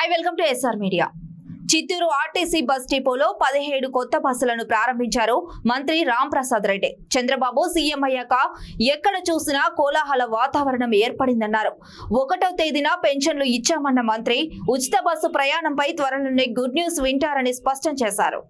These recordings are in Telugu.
Hi welcome to SR media. Chittoor RTC bus డిపోలో 17 కొత్త బస్సులను ప్రారంభించారు మంత్రి రాంప్రసాద్ రెడ్డి. చంద్రబాబు సీఎం అయ్యాక ఎక్కడ చూసినా కోలాహల వాతావరణం ఏర్పడిందన్నారు. 1వ తేదీన పెన్షన్లు ఇచ్చామన్న మంత్రి ఉచిత బస్సు ప్రయాణంపై త్వరలోనే గుడ్ న్యూస్ వింటారని స్పష్టం చేశారు.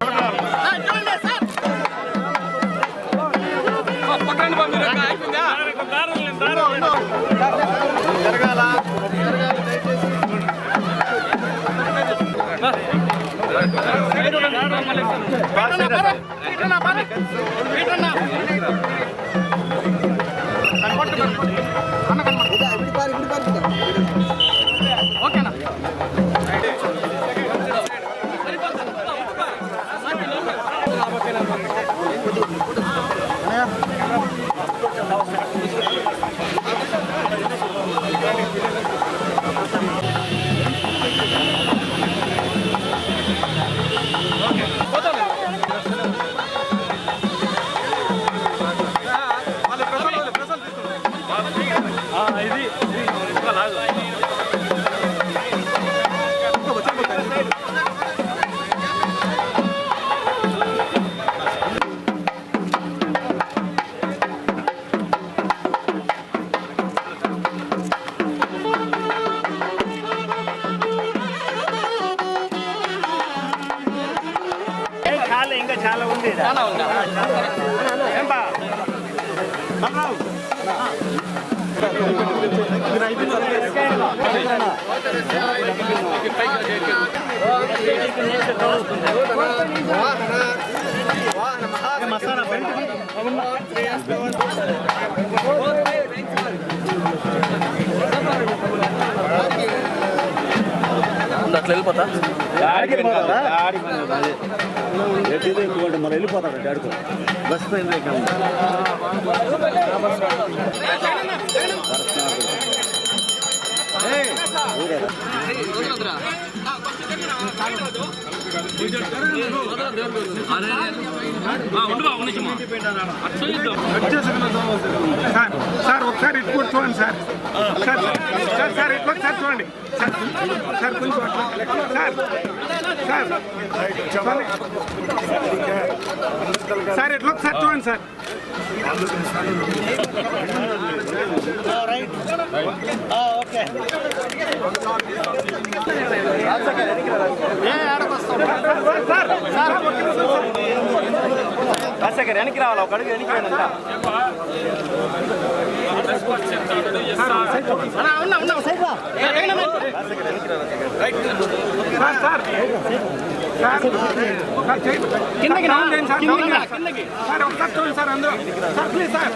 ఇంకా చాలా ఉంది. మసాలా అట్లా వెళ్ళిపోతా మరి వెళ్ళిపోతాడు డాడీతో బస్ సార్ ఒకసారి ఇటు కూడా చూడండి సార్. సార్ ఇటు ఒకసారి చూడండి సార్. కొంచెం సార్ ఇట్లా ఒకసారి చూడండి సార్. రాజశేఖర్ వెనక్కి రావాలి, ఒక అడుగు వెనక్కి రండి. కిందకి సార్ ఒకసారి చూడండి సార్. అందరూ సార్ ప్లీజ్ సార్.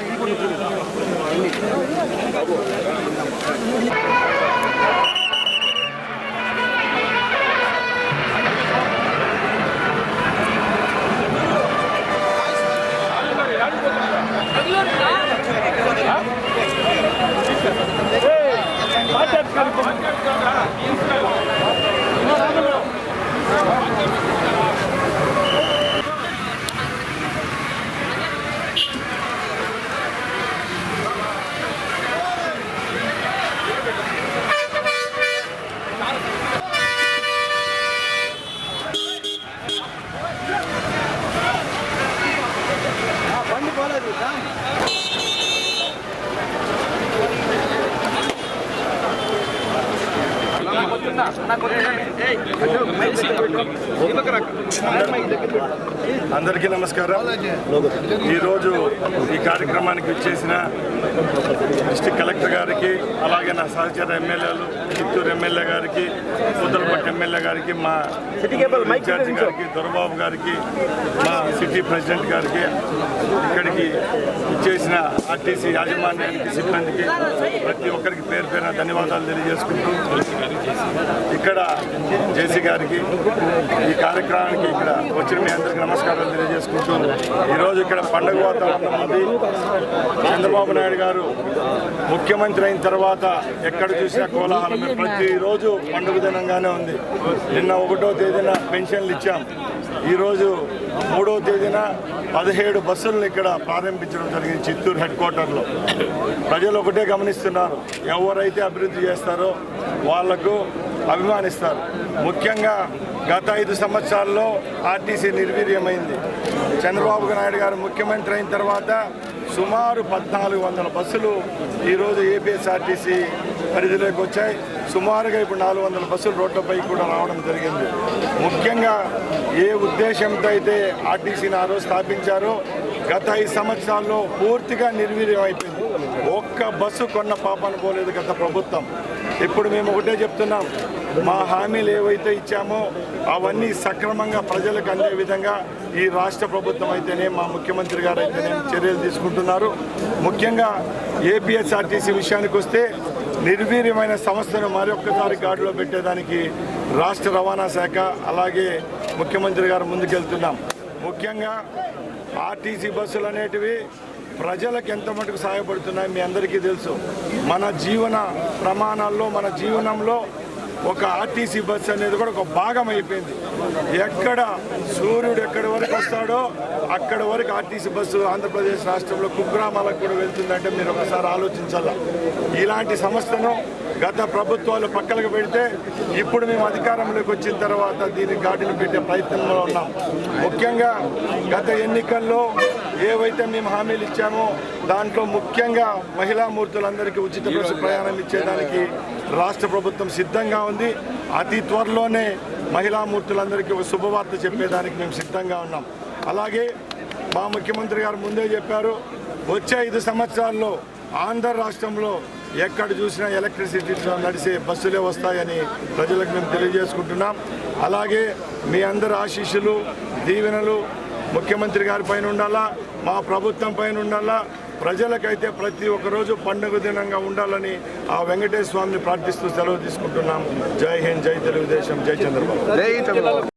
అందరికీ నమస్కారం. ఈరోజు ఈ కార్యక్రమానికి విచ్చేసిన డిస్ట్రిక్ట్ కలెక్టర్ గారికి, అలాగే నా సహచర ఎమ్మెల్యేలు, చిత్తూరు ఎమ్మెల్యే గారికి, పూతలపట్టు ఎమ్మెల్యే గారికి, మా ఇన్ఛార్జి గారికి, దొరబాబు గారికి, మా సిటీ ప్రెసిడెంట్ గారికి, ఇక్కడికి విచ్చేసిన ఆర్టీసీ యాజమాన్యానికి, సిబ్బందికి, ప్రతి ఒక్కరికి పేరు పేరున ధన్యవాదాలు తెలియజేసుకుంటూ, ఇక్కడ జేసీ గారికి, ఈ కార్యక్రమానికి ఇక్కడ వచ్చిన మీ అందరికీ నమస్కారాలు తెలియజేసుకుంటూ, ఈరోజు ఇక్కడ పండుగ వాతావరణం ఉంది. చంద్రబాబు నాయుడు గారు ముఖ్యమంత్రి అయిన తర్వాత ఎక్కడ చూసినా కోలాహలం. ప్రతిరోజు పండుగ దినంగానే ఉంది. నిన్న 1వ తేదీన పెన్షన్లు ఇచ్చాం. ఈరోజు 3వ తేదీన 17 బస్సులను ఇక్కడ ప్రారంభించడం జరిగింది చిత్తూరు హెడ్ క్వార్టర్లో. ప్రజలు ఒకటే గమనిస్తున్నారు, ఎవరైతే అభివృద్ధి చేస్తారో వాళ్లకు అభిమానిస్తారు. ముఖ్యంగా గత 5 సంవత్సరాల్లో ఆర్టీసీ నిర్వీర్యమైంది. చంద్రబాబు నాయుడు గారు ముఖ్యమంత్రి అయిన తర్వాత సుమారు 1400 బస్సులు ఈరోజు ఏపీఎస్ఆర్టీసీ పరిధిలోకి వచ్చాయి. సుమారుగా ఇప్పుడు 400 బస్సులు రోడ్లపై కూడా రావడం జరిగింది. ముఖ్యంగా ఏ ఉద్దేశంతో అయితే ఆర్టీసీని ఆ రోజు స్థాపించారో గత 5 సంవత్సరాల్లో పూర్తిగా నిర్వీర్యం అయిపోయింది. ఒక్క బస్సు కొన్న పాపన పోలేదు గత ప్రభుత్వం. ఇప్పుడు మేము ఒకటే చెప్తున్నాం, మా హామీలు ఏవైతే ఇచ్చామో అవన్నీ సక్రమంగా ప్రజలకు అందే విధంగా ఈ రాష్ట్ర ప్రభుత్వం అయితేనే, మా ముఖ్యమంత్రి గారు అయితేనే చర్యలు తీసుకుంటున్నారు. ముఖ్యంగా ఏపీఎస్ఆర్టీసీ విషయానికి వస్తే నిర్వీర్యమైన సంస్థను మరొక్కసారి గాడిలో పెట్టేదానికి రాష్ట్ర రవాణా శాఖ అలాగే ముఖ్యమంత్రి గారు ముందుకెళ్తున్నాం. ముఖ్యంగా ఆర్టీసీ బస్సులు అనేటివి ప్రజలకు ఎంత మటుకు సహాయపడుతున్నాయి మీ అందరికీ తెలుసు. మన జీవన ప్రమాణాల్లో, మన జీవనంలో ఒక ఆర్టీసీ బస్సు అనేది కూడా ఒక భాగం అయిపోయింది. ఎక్కడ సూర్యుడు ఎక్కడి వరకు వస్తాడో అక్కడి వరకు ఆర్టీసీ బస్సు ఆంధ్రప్రదేశ్ రాష్ట్రంలో కుగ్రామాలకు కూడా వెళ్తుందంటే మీరు ఒకసారి ఆలోచించాల. ఇలాంటి సంస్థను గత ప్రభుత్వాలు పక్కలకు పెడితే ఇప్పుడు మేము అధికారంలోకి వచ్చిన తర్వాత దీన్ని గాడిని పెట్టే ప్రయత్నంలో ఉన్నాం. ముఖ్యంగా గత ఎన్నికల్లో ఏవైతే మేము హామీలు ఇచ్చామో దాంట్లో ముఖ్యంగా మహిళా మూర్తులందరికీ ఉచిత బస్సు ప్రయాణం ఇచ్చేదానికి రాష్ట్ర ప్రభుత్వం సిద్ధంగా ఉంది. అతి త్వరలోనే మహిళా మూర్తులందరికీ ఒక శుభవార్త చెప్పేదానికి మేము సిద్ధంగా ఉన్నాం. అలాగే మా ముఖ్యమంత్రి గారు ముందే చెప్పారు, వచ్చే 5 సంవత్సరాల్లో ఆంధ్ర రాష్ట్రంలో ఎక్కడ చూసినా ఎలక్ట్రిసిటీతో నడిచే బస్సులే వస్తాయని ప్రజలకు మేము తెలియజేసుకుంటున్నాం. అలాగే మీ అందరి ఆశీస్సులు, దీవెనలు ముఖ్యమంత్రి గారి పైన ఉండాలా, మా ప్రభుత్వం పైన ఉండాలా. ప్రజలకైతే ప్రతి ఒక్కరోజు పండుగ దినంగా ఉండాలని ఆ వెంకటేశ్వర స్వామిని ప్రార్థిస్తూ సెలవు తీసుకుంటున్నాం. జై హింద్, జై తెలుగుదేశం, జై చంద్రబాబు.